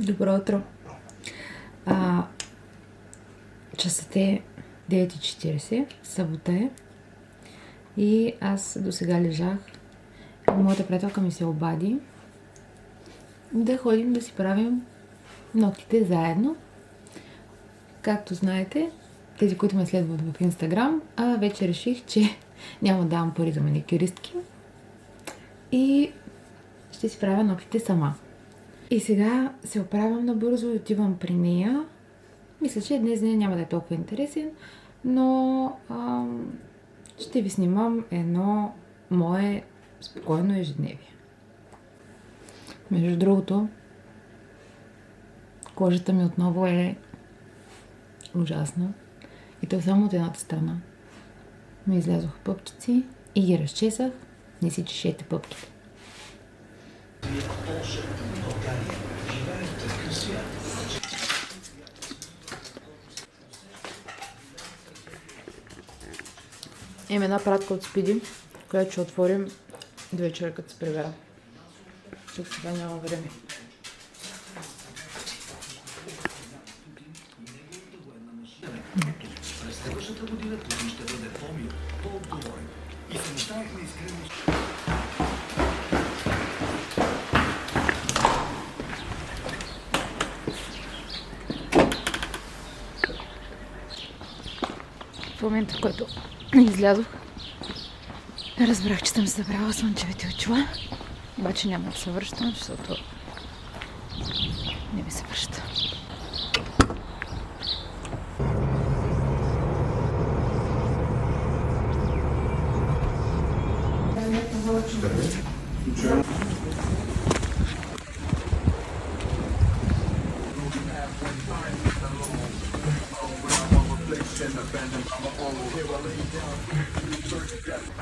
Добро утро! Часът е 9:40, събота е и аз до сега лежах. Моята приятелка ми се обади да ходим да си правим ногтите заедно. Както знаете, тези, които ме следват в Инстаграм, вече реших, че няма да давам пари за маникюристки и ще си правя ногтите сама. И сега се оправям набързо и отивам при нея. Мисля, че днес ден няма да е толкова интересен, но ще ви снимам едно мое спокойно ежедневие. Между другото, кожата ми отново е ужасна. И то само от едната страна. Ми излязоха пъпчици и ги разчесах. Не си чешете пъпките. Има една пратка от Спиди, която ще отворим до вечера, като се прибера. Защото сега няма време. През следващата година той ще бъде по-мил, по-отговорен. И се мечтаехме искрено. В момента, в който излязох, разбрах, че съм събрала слънчевите очила. Обаче няма да се връщам, защото не ми се връща.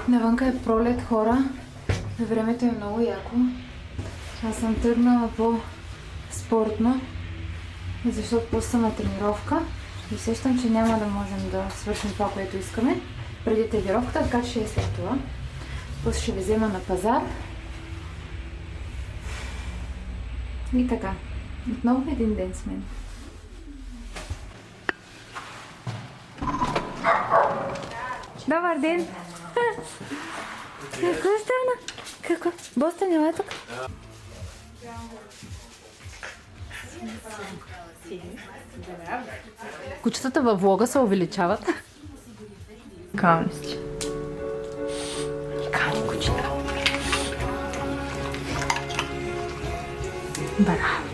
Навънка е пролет, хора. Времето е много яко. Аз съм тръгнала по-спортно, защото после съм на тренировка и усещам, че няма да можем да свършим това, което искаме преди тренировката, така че ще е след това. После ще ви взема на пазар. И така. Отново един ден с мен. Добър ден! Какво стана? Какво? Боста няма е тук? Кучетата във влога се увеличават. Кални си. Кални кучета. Браво!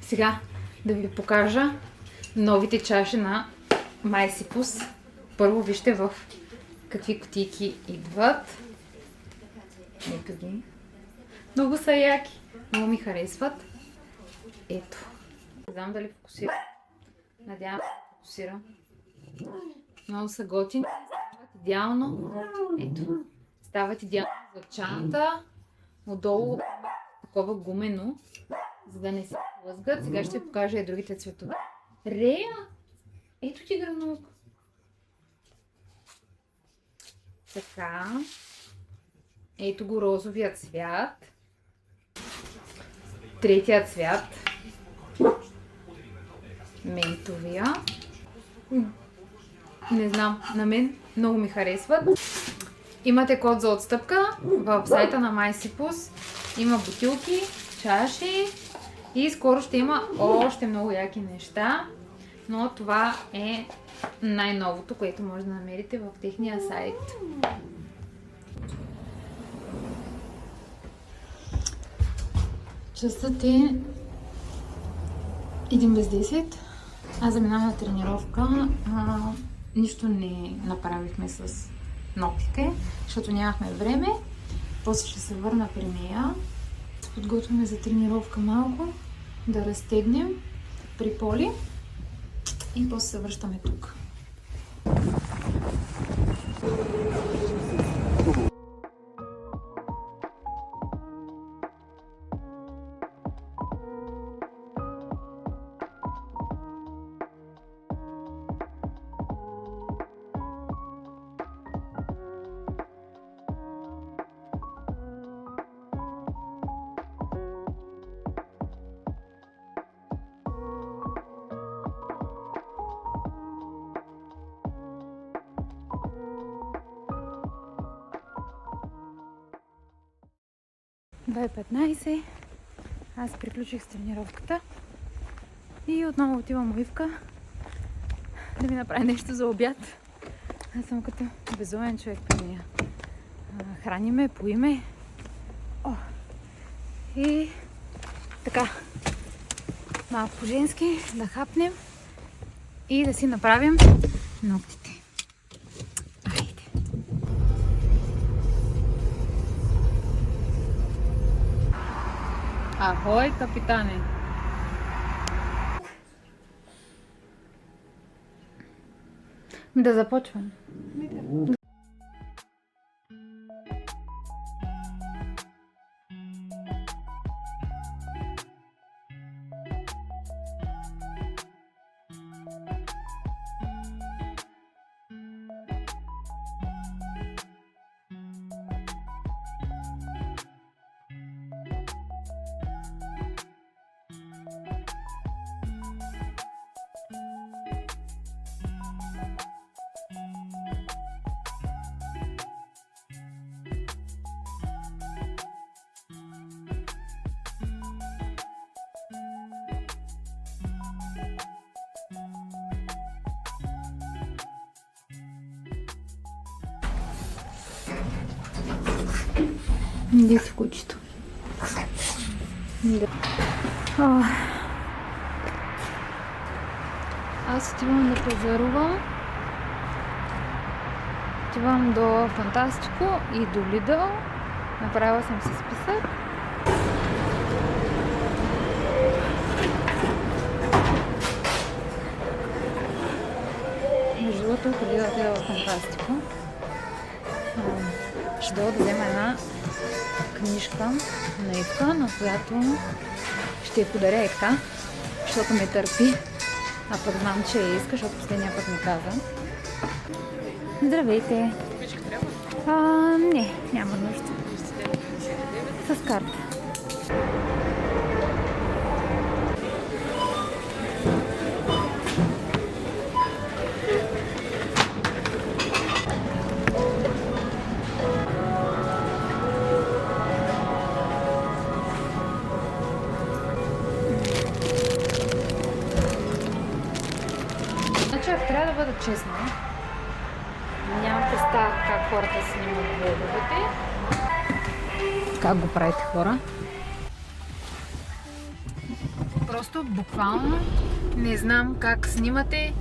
Сега да ви покажа новите чаши на Майсипус. Първо вижте в какви кутийки идват. Ето ги. Много са яки. Много ми харесват. Ето. Не знам дали фокусира. Надявам се фокусира. Много са готини. Стават идеално. Ето. Стават идеално за чанта. Отдолу такова гумено, за да не се лъзгат. Сега ще ви покажа и другите цветове. Рея! Ето ти гранулка. Така. Ето го розовият цвят. Третият цвят. Ментовия. Не знам, на мен много ми харесват. Имате код за отстъпка в сайта на Майсипус. Има бутилки, чаши и скоро ще има още много яки неща. Но това е най-новото, което може да намерите в техния сайт. Часът е 1:10. Аз заминавам на тренировка. Нищо не направихме с ногтите, защото нямахме време. После ще се върна при нея. Се подготвяме за тренировка малко, да разтегнем при Поли и после се връщаме тук. 2:15. Аз приключих с тренировката. И отново отивам Ивка да ми направи нещо за обяд. Аз съм като безумен човек при нея. Храниме, поиме. И така, малко по-женски да хапнем и да си направим ногтите. Айде! Ахой, капитане! Да започвам. Иди си кучето. Да. Аз отивам да пазарувам. Отивам до Фантастико и до Lidl. Направила съм си списък. Между другото, преди да отида в Фантастико, ще да взема една книжка на Ивка, на която ще я подаря Ека, защото ме търпи, а пък знам, че я иска, защото последния път ми каза. Здравейте! Не, няма нужда. С карта. Значи, трябва да бъда честна. Нямам представа как хората снимат влоговете. Как го правите, хора? Просто буквално не знам как снимате.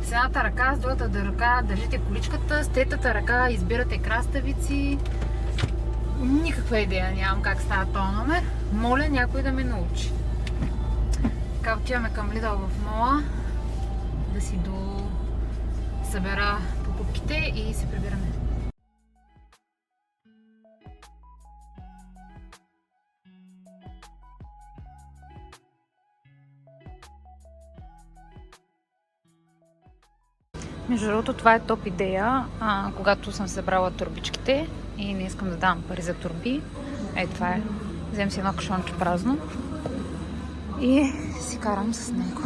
С едната ръка, с другата ръка държите количката, с третата ръка избирате краставици. Никаква идея нямам как става този номер. Моля някой да ме научи. Така отиваме към Lidl в мола да си събера покупките и се прибираме. Между другото, това е топ идея, когато съм събрала турбичките и не искам да давам пари за турби. Това е. Взем си едно кашонче празно и си карам с него.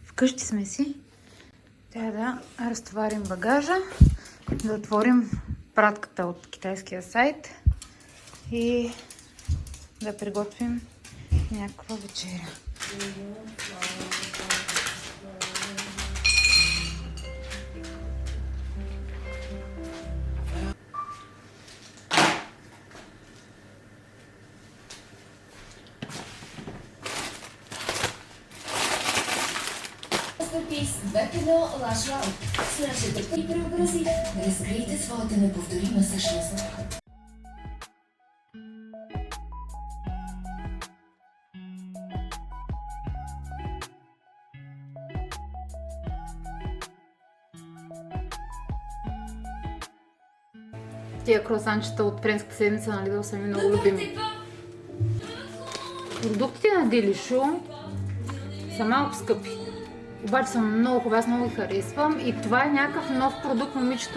Вкъщи сме си. Трябва да разтоварим багажа, да отворим пратката от китайския сайт и да приготвим някаква вечеря. Бепено Лашвал. Слънчето и преобрази. Разкрийте своята неповторима същност. Тия круасанчета от френската седмица на Lidl са ми много любими. Продуктите на Делишо са малко скъпи. Обаче са много хубави, аз много ги харесвам. И това е някакъв нов продукт. Имаше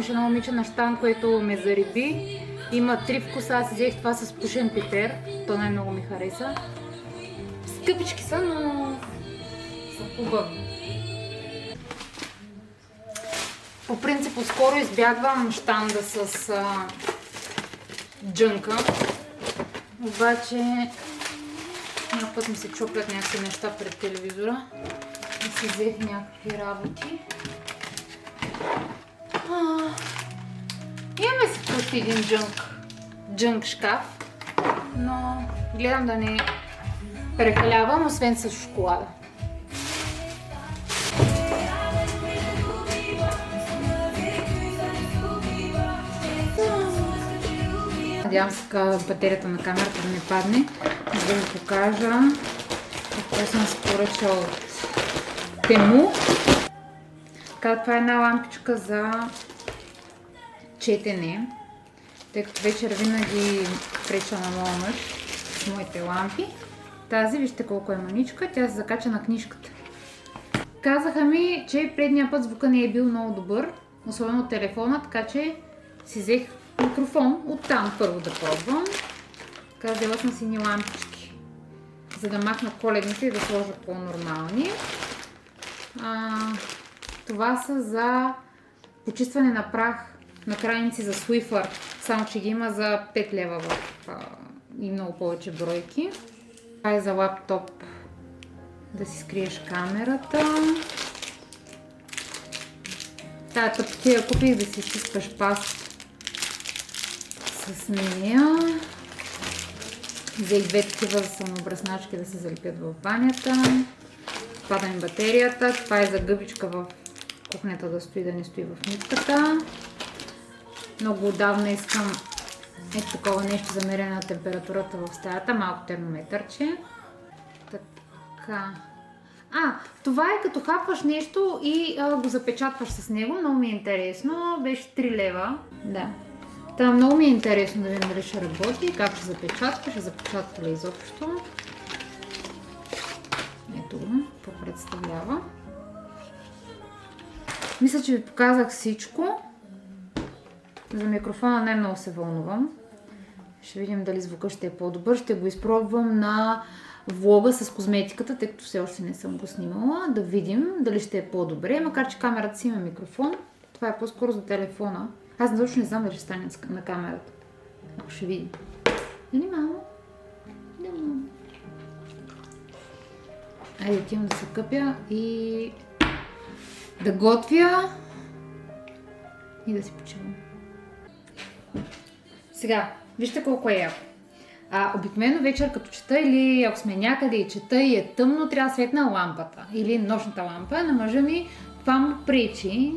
едно момиче на щан, което ме зариби. Има 3 вкуса, аз взех това с пушен пипер. То най-много ми хареса. Скъпички са, но са хубави. По принцип, скоро избягвам щанда с джънка. Обаче някакъв път ми се чоплят някакви неща пред телевизора и си взех някакви работи. Имаме си просто един джънк шкаф, но гледам да не прекалявам, освен с шоколада. Надявам се батерията на камерата да не падне, за да ви покажа какво съм споръчала от Тему. Това е една лампичка за четене, тъй като вечер винаги преча на моя мъж с моите лампи. Тази, вижте колко е маничка, тя се закача на книжката. Казаха ми, че предния път звука не е бил много добър, особено от телефона, така че си взех микрофон оттам първо да пробвам. Така, взела съм сини лампички, за да махна коледните и да сложа по-нормални. Това са за почистване на прах на крайници за Swiffer, само че ги има за 5 лева и много повече бройки. Това е за лаптоп, да си скриеш камерата. Тая тъпкия купих да си изчистваш паст с нея. Взех 2 такива самообръсначки да се залепят в банята. Пада ми батерията. Това е за гъбичка в кухнята да стои, да не стои в нитката. Много отдавна искам такова нещо за мерене на температурата в стаята. Малко термометърче. Така. Това е като хапваш нещо и го запечатваш с него. Много ми е интересно. Беше 3 лева. Да. Много ми е интересно да видим дали ще работи, как ще запечатва ли изобщо. Ето го, какво представлява. Мисля, че ви показах всичко. За микрофона не много се вълнувам. Ще видим дали звука ще е по-добър. Ще го изпробвам на влога с козметиката, тъй като все още не съм го снимала. Да видим дали ще е по-добре, макар че камерата си има микрофон. Това е по-скоро за телефона. Аз точно не знам дали ще стане на камерата. Ако ще видим. Нали, мамо? Да, мамо. Айде, отивам да се къпя и да готвя и да си почивам. Сега, вижте колко е яко. Обикновено вечер като чета или ако сме някъде и чета и е тъмно, трябва да светна лампата или нощната лампа. На мъжа ми това му пречи.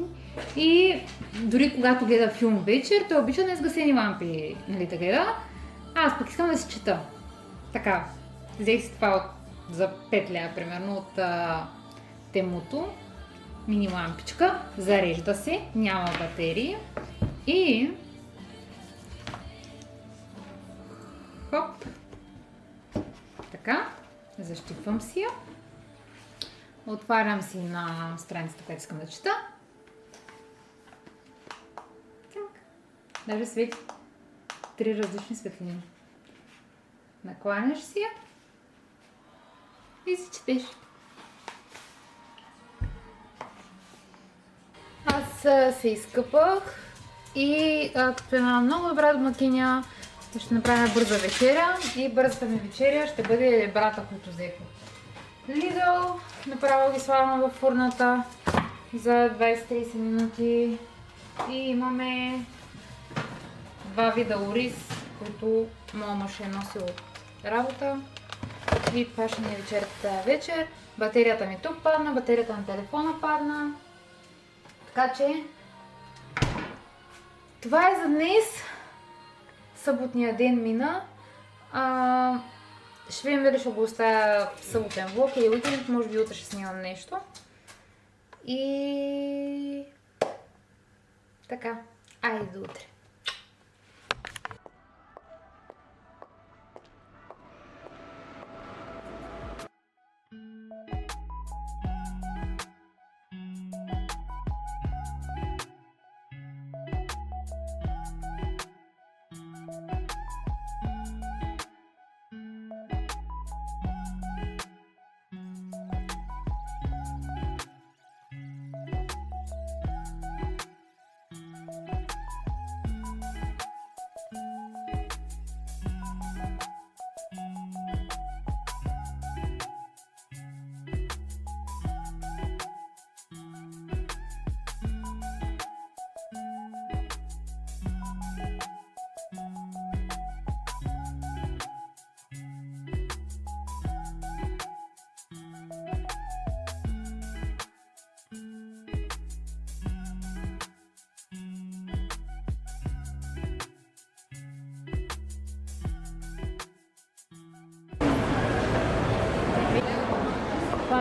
И дори когато гледа филм вечер, той обича на сгасени лампи, нали, да гледа. Аз пък искам да си чета. Така, взех си това за 5 лева, примерно, от Темуто. Мини лампичка, зарежда се, няма батерии. И хоп, така, защипвам си я. Отварям си на страницата, която искам да чета. Даже свети 3 различни светлини. Накланяш си я и си четеш. Аз се изкъпах и като една много добра домакиня ще направя бърза вечеря. И бързата ми вечеря ще бъде брата, който взех от Lidl. Направо ги слагам във фурната за 20-30 минути. И имаме 2 вида ориз, които моя мъж е носил от работа. И това ще ни е вечерята тази вечер. Батерията ми тук падна, батерията на телефона падна. Така че това е за днес. Съботния ден мина. Ще видим дали ще го оставя съботен влог или уикенд, може би утре ще снимам нещо. И така, айде до утре.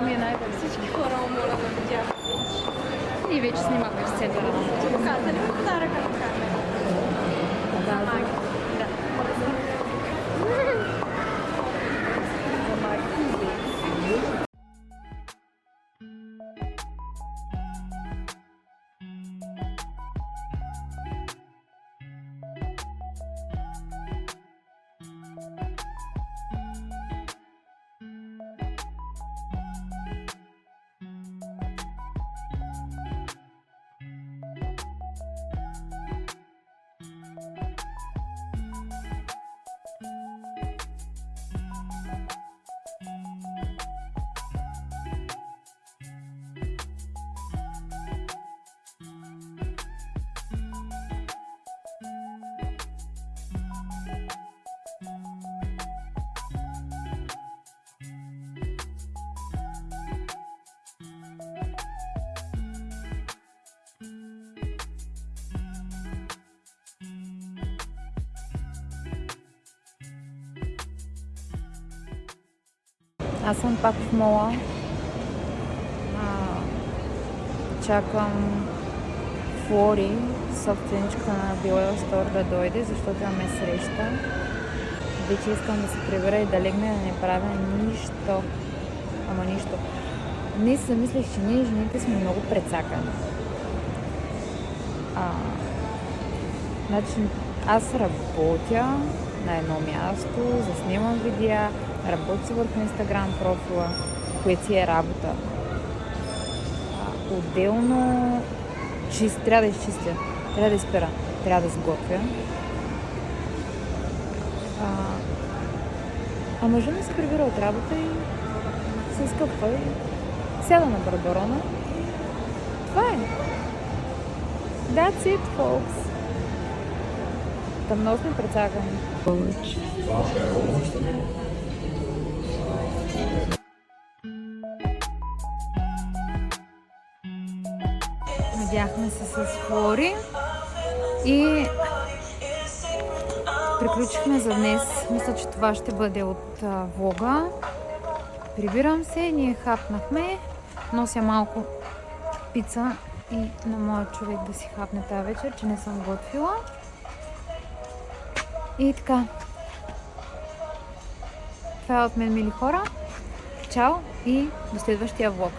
ми е най-добре. Всички хора уморят да видях вече. Ние вече снимахме в центъра на Монтия. Показали ми подаръка на камера. Да, За Маги. да. За Маги. Аз съм пак в мола. Чакам Флори, собственичка на Билел Стор, да дойде, защото имаме среща. Вече искам да се прибера и да легна и да не правя нищо. Ама нищо. Днес си мислех, че ние жените сме много прецакани. Значи, аз работя на едно място, заснимам видеа, работя върху Инстаграм профила, което си е работа. Отделно трябва да изчистя, трябва да изпера, трябва да сготвя. А мъжът ми се прибира от работа и се изкъпва и сяда на Барбарона. Това е. That's it, folks. Там много сме прецакани. Видяхме се с Флори и приключихме за днес. Мисля, че това ще бъде от влога. Прибирам се, ние хапнахме. Нося малко пица и на моя човек да си хапне тази вечер, че не съм готвила. И така. Това е от мен, мили хора. Чао и до следващия влог.